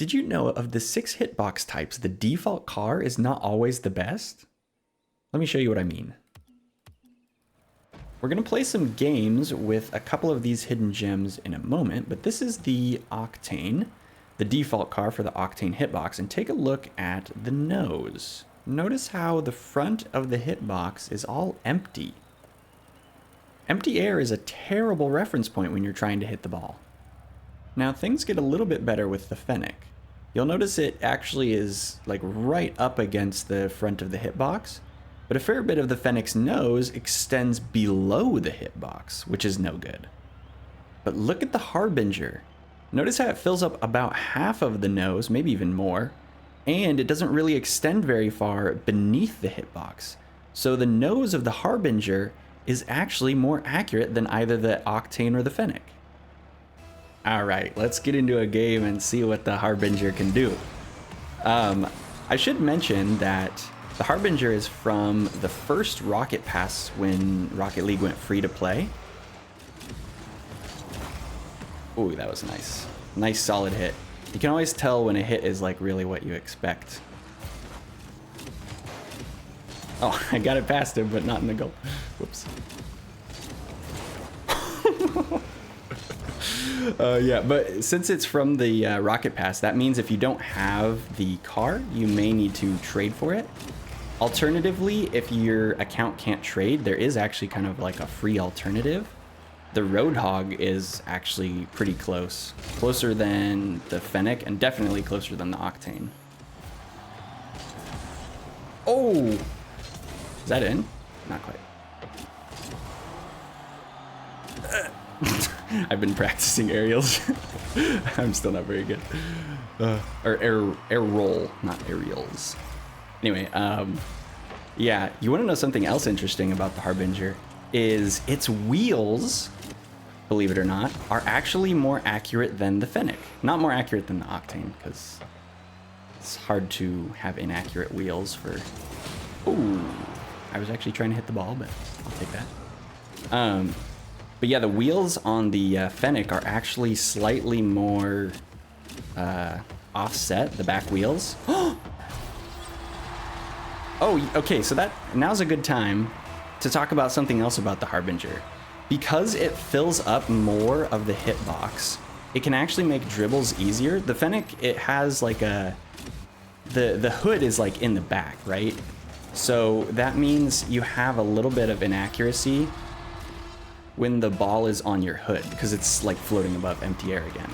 Did you know of the 6 hitbox types, the default car is not always the best? Let me show you what I mean. We're gonna play some games with a couple of these hidden gems in a moment, but this is the Octane, the default car for the Octane hitbox, and take a look at the nose. Notice how the front of the hitbox is all empty. Empty air is a terrible reference point when you're trying to hit the ball. Now things get a little bit better with the Fennec. You'll notice it actually is like right up against the front of the hitbox, but a fair bit of the Fennec's nose extends below the hitbox, which is no good. But look at the Harbinger. Notice how it fills up about half of the nose, maybe even more, and it doesn't really extend very far beneath the hitbox. So the nose of the Harbinger is actually more accurate than either the Octane or the Fennec. All right, let's get into a game and see what the Harbinger can do. I should mention that the Harbinger is from the first Rocket Pass when Rocket League went free to play. Ooh, that was nice. Nice solid hit. You can always tell when a hit is like really what you expect. Oh, I got it past him, but not in the goal. Whoops. Yeah, but since it's from the Rocket Pass, that means if you don't have the car, you may need to trade for it. Alternatively, if your account can't trade, there is actually kind of like a free alternative. The Roadhog is actually pretty close. Closer than the Fennec, and definitely closer than the Octane. Oh! Is that in? Not quite. I've been practicing aerials. I'm still not very good. Or air roll, not aerials. Anyway, yeah, you want to know something else interesting about the Harbinger is its wheels, believe it or not, are actually more accurate than the Fennec. Not more accurate than the Octane, because it's hard to have inaccurate wheels for... Ooh, I was actually trying to hit the ball, but I'll take that. But yeah, the wheels on the Fennec are actually slightly more offset, the back wheels. Oh, okay, so now's a good time to talk about something else about the Harbinger. Because it fills up more of the hitbox, it can actually make dribbles easier. The Fennec, it has like the hood is like in the back, right? So that means you have a little bit of inaccuracy when the ball is on your hood, because it's like floating above empty air again.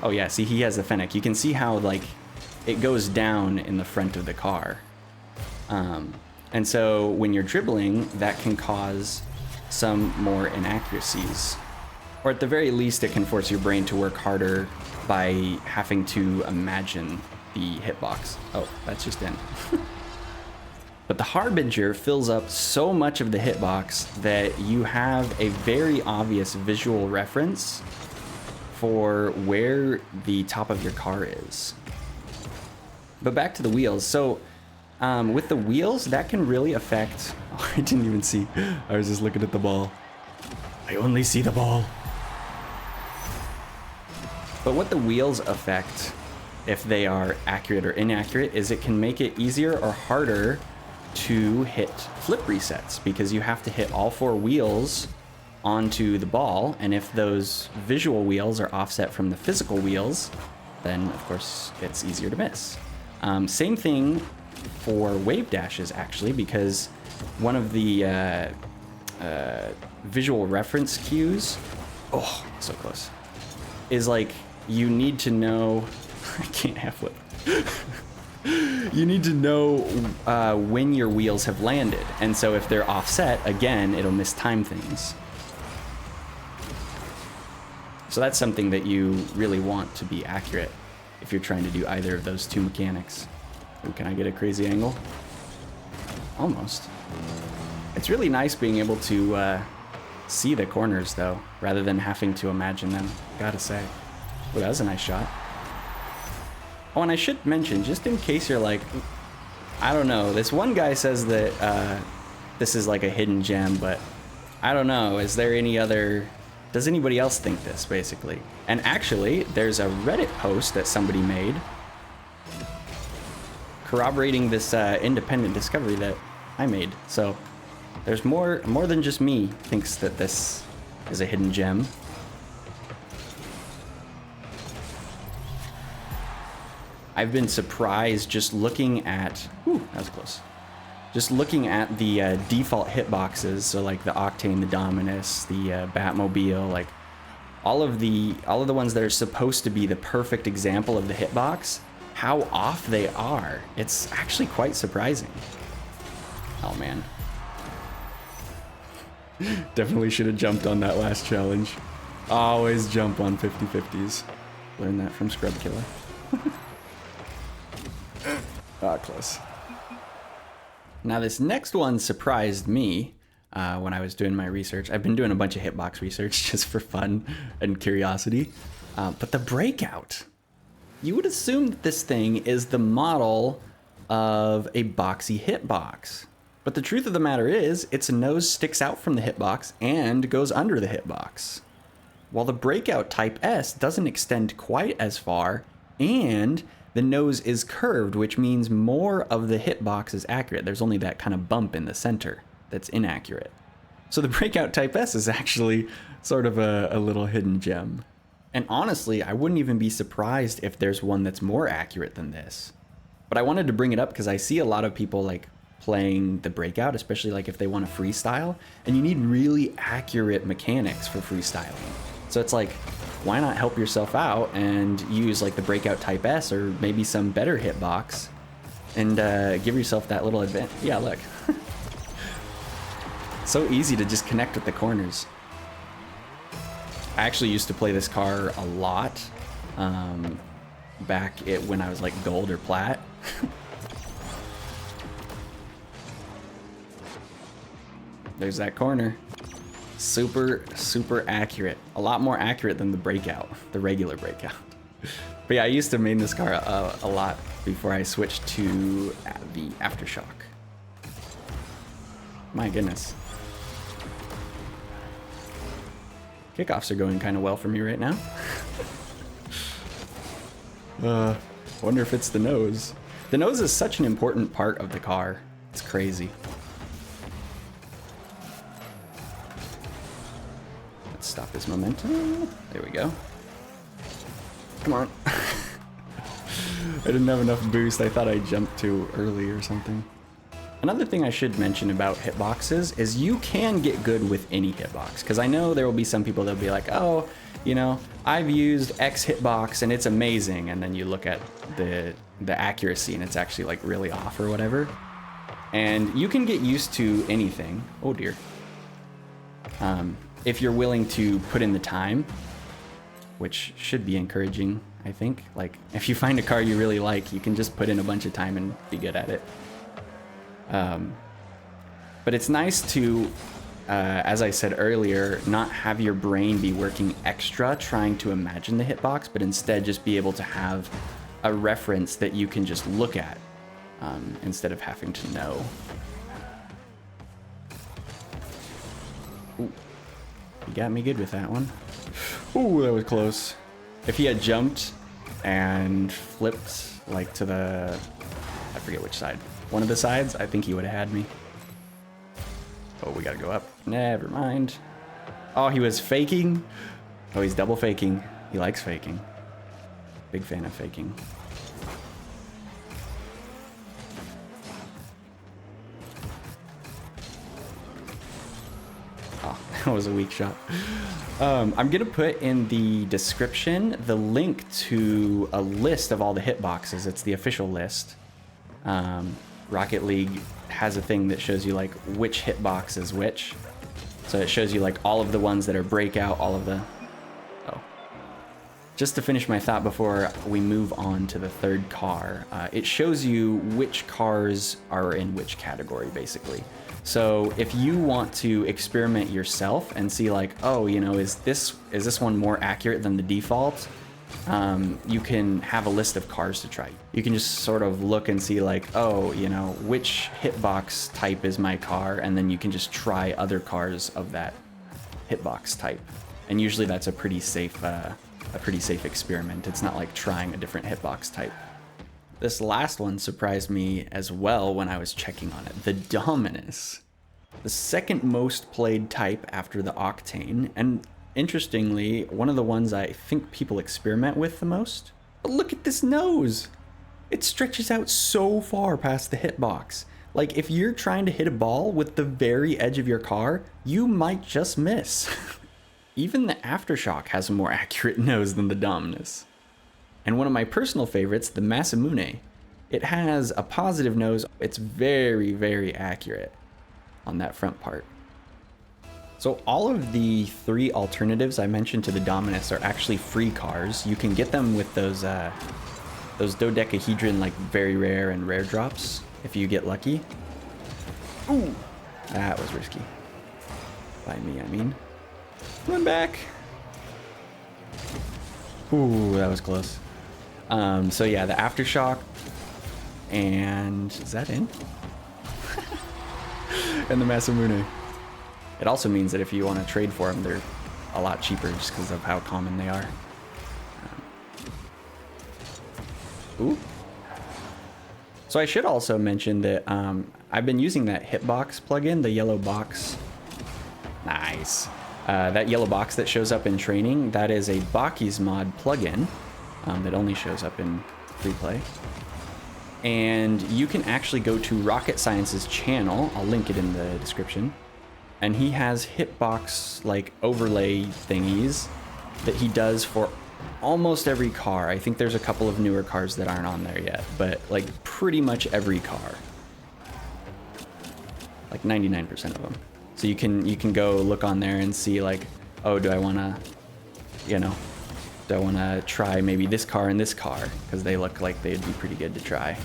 Oh yeah, see, he has the Fennec. You can see how like it goes down in the front of the car. And so when you're dribbling, that can cause some more inaccuracies. Or at the very least, it can force your brain to work harder by having to imagine the hitbox. Oh, that's just in. But the Harbinger fills up so much of the hitbox that you have a very obvious visual reference for where the top of your car is. But back to the wheels. So with the wheels, that can really affect... Oh, I didn't even see. I was just looking at the ball. I only see the ball. But what the wheels affect, if they are accurate or inaccurate, is it can make it easier or harder to hit flip resets, because you have to hit all 4 wheels onto the ball, and if those visual wheels are offset from the physical wheels, then of course it's easier to miss. Same thing for wave dashes, actually, because one of the visual reference cues, oh, so close, is like you need to know, I can't half flip. You need to know when your wheels have landed, and so if they're offset, again, it'll mistime things. So that's something that you really want to be accurate if you're trying to do either of those 2 mechanics. Ooh, can I get a crazy angle? Almost. It's really nice being able to see the corners, though, rather than having to imagine them, gotta say. Ooh, that was a nice shot. Oh, and I should mention, just in case you're like, I don't know, this one guy says that this is like a hidden gem, but I don't know, is there any other Does anybody else think this, basically? And actually, there's a Reddit post that somebody made corroborating this independent discovery that I made. So there's more than just me thinks that this is a hidden gem. I've been surprised just looking at, whew, that was close. Just looking at the default hitboxes, so like the Octane, the Dominus, the Batmobile, like all of the ones that are supposed to be the perfect example of the hitbox, how off they are. It's actually quite surprising. Oh man. Definitely should have jumped on that last challenge. Always jump on 50/50s. Learn that from Scrub Killer. Ah, close. Now this next one surprised me when I was doing my research. I've been doing a bunch of hitbox research just for fun and curiosity. But the Breakout. You would assume that this thing is the model of a boxy hitbox. But the truth of the matter is, its nose sticks out from the hitbox and goes under the hitbox. While the Breakout Type S doesn't extend quite as far, and the nose is curved, which means more of the hitbox is accurate. There's only that kind of bump in the center that's inaccurate. So the Breakout Type S is actually sort of a little hidden gem. And honestly, I wouldn't even be surprised if there's one that's more accurate than this. But I wanted to bring it up because I see a lot of people like playing the Breakout, especially like if they want to freestyle, and you need really accurate mechanics for freestyling. So it's like, why not help yourself out and use like the Breakout Type S or maybe some better hitbox and give yourself that little advantage. Yeah, look. So easy to just connect with the corners. I actually used to play this car a lot back when I was like gold or plat. There's that corner. Super, super accurate. A lot more accurate than the Breakout, the regular Breakout. But yeah, I used to main this car a lot before I switched to the Aftershock. My goodness. Kickoffs are going kind of well for me right now. Wonder if it's the nose. The nose is such an important part of the car. It's crazy. Let's stop his momentum. There we go. Come on. I didn't have enough boost. I thought I jumped too early or something. Another thing I should mention about hitboxes is you can get good with any hitbox. Because I know there will be some people that'll be like, oh, you know, I've used X hitbox and it's amazing. And then you look at the accuracy and it's actually like really off or whatever. And you can get used to anything. Oh dear. If you're willing to put in the time, which should be encouraging, I think. Like, if you find a car you really like, you can just put in a bunch of time and be good at it. But it's nice to, as I said earlier, not have your brain be working extra trying to imagine the hitbox, but instead just be able to have a reference that you can just look at instead of having to know. Ooh. You got me good with that one. Ooh, that was close. If he had jumped and flipped like to the, I forget which side. One of the sides, I think he would have had me. Oh, we gotta go up. Never mind. Oh, he was faking. Oh, he's double faking. He likes faking. Big fan of faking. That was a weak shot. I'm gonna put in the description the link to a list of all the hitboxes. It's the official list. Rocket League has a thing that shows you like which hitbox is which. So it shows you like all of the ones that are Breakout, all of the... Oh. Just to finish my thought before we move on to the third car, it shows you which cars are in which category, basically. So if you want to experiment yourself and see like, oh, you know, is this one more accurate than the default? You can have a list of cars to try. You can just sort of look and see like, oh, you know, which hitbox type is my car? And then you can just try other cars of that hitbox type And usually that's a pretty safe experiment. It's not like trying a different hitbox type. This last one surprised me as well when I was checking on it. The Dominus. The second most played type after the Octane, and interestingly, one of the ones I think people experiment with the most. But look at this nose! It stretches out so far past the hitbox. Like, if you're trying to hit a ball with the very edge of your car, you might just miss. Even the Aftershock has a more accurate nose than the Dominus. And one of my personal favorites, the Masamune. It has a positive nose. It's very, very accurate on that front part. So all of the 3 alternatives I mentioned to the Dominus are actually free cars. You can get them with those dodecahedron, like very rare and rare drops if you get lucky. Ooh, that was risky. By me, I mean. Run back. Ooh, that was close. So yeah, the Aftershock, and is that in? And the Masamune. It also means that if you want to trade for them, they're a lot cheaper just because of how common they are. Ooh. So I should also mention that I've been using that Hitbox plugin, the yellow box. Nice. That yellow box that shows up in training, that is a Baki's mod plugin that only shows up in free play. And you can actually go to Rocket Science's channel, I'll link it in the description, and he has hitbox like overlay thingies that he does for almost every car. I think there's a couple of newer cars that aren't on there yet, but like pretty much every car. Like 99% of them. So you can go look on there and see like, oh, do I want to, do I want to try maybe this car and this car? Because they look like they'd be pretty good to try.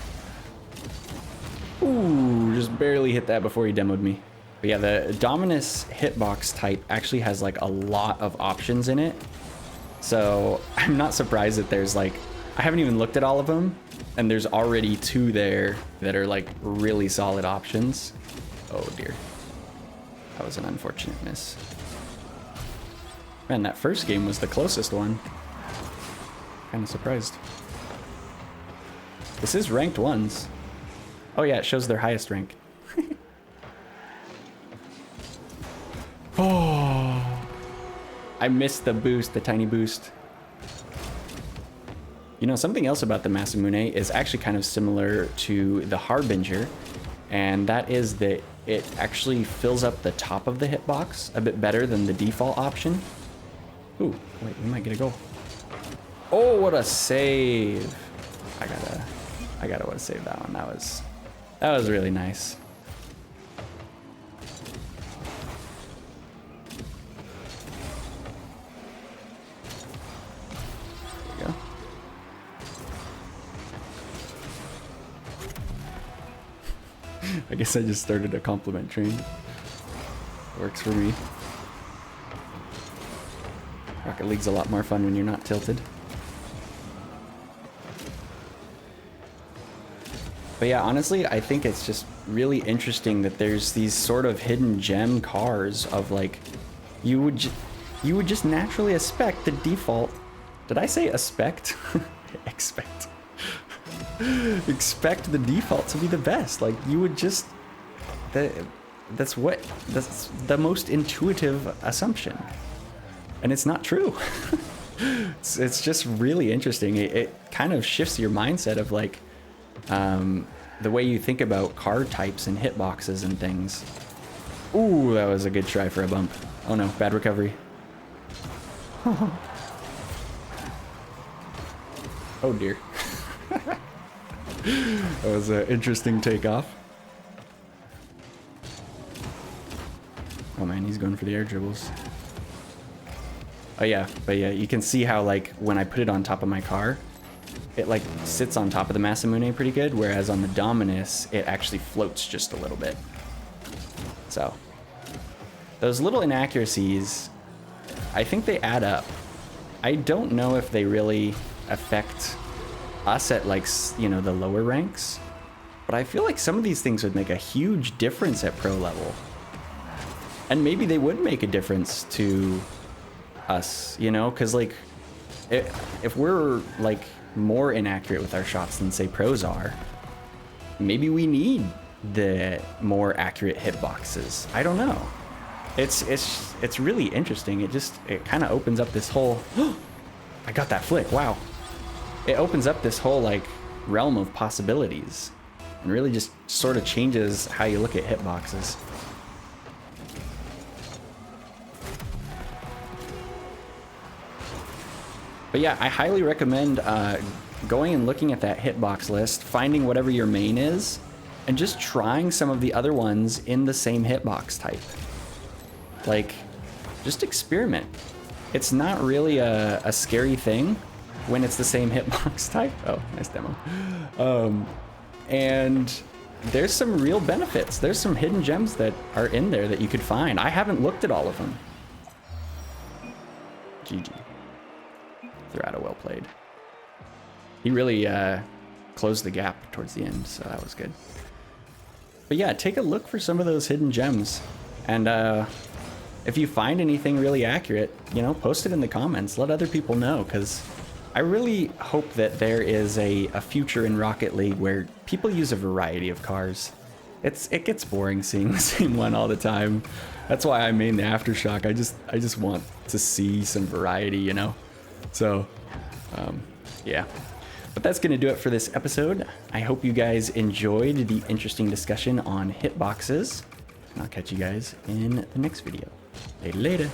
Ooh, just barely hit that before he demoed me. But yeah, the Dominus hitbox type actually has like a lot of options in it. So I'm not surprised that there's like, I haven't even looked at all of them, and there's already 2 there that are like really solid options. Oh dear. That was an unfortunate miss. Man, that first game was the closest one. Kind of surprised. This is ranked ones. Oh yeah, it shows their highest rank. Oh, I missed the boost, the tiny boost. You know, something else about the Masamune is actually kind of similar to the Harbinger, and that is that it actually fills up the top of the hitbox a bit better than the default option. Ooh, wait, we might get a goal. Oh, what a save. I gotta want to save that one. That was really nice. There we go. I guess I just started a compliment train. Works for me. Rocket League's a lot more fun when you're not tilted. But yeah, honestly, I think it's just really interesting that there's these sort of hidden gem cars of like, you would just naturally expect the default. Did I say expect? Expect. Expect the default to be the best. Like you would just, that's the most intuitive assumption. And it's not true. It's just really interesting. It kind of shifts your mindset of like, the way you think about card types and hitboxes and things. Ooh, that was a good try for a bump. Oh no, bad recovery. Oh dear. That was an interesting takeoff. Oh man, he's going for the air dribbles. Oh yeah, but yeah, you can see how like when I put it on top of my car, it like sits on top of the Masamune pretty good, whereas on the Dominus, it actually floats just a little bit. So, those little inaccuracies, I think they add up. I don't know if they really affect us at like, you know, the lower ranks, but I feel like some of these things would make a huge difference at pro level. And maybe they would make a difference to us, you know, because like if we're like more inaccurate with our shots than say pros are, maybe we need the more accurate hitboxes. I don't know. It's really interesting. It kind of opens up this whole I got that flick. Wow. It opens up this whole like realm of possibilities and really just sort of changes how you look at hitboxes. But yeah, I highly recommend going and looking at that hitbox list, finding whatever your main is, and just trying some of the other ones in the same hitbox type. Like, just experiment. It's not really a scary thing when it's the same hitbox type. Oh, nice demo. And there's some real benefits. There's some hidden gems that are in there that you could find. I haven't looked at all of them. GG. Thurado, well played. He really closed the gap towards the end, so that was good. But yeah, take a look for some of those hidden gems. And if you find anything really accurate, you know, post it in the comments. Let other people know, because I really hope that there is a future in Rocket League where people use a variety of cars. It gets boring seeing the same one all the time. That's why I main the Aftershock. I just want to see some variety, you know? So, yeah. But that's going to do it for this episode. I hope you guys enjoyed the interesting discussion on hitboxes. And I'll catch you guys in the next video. Later.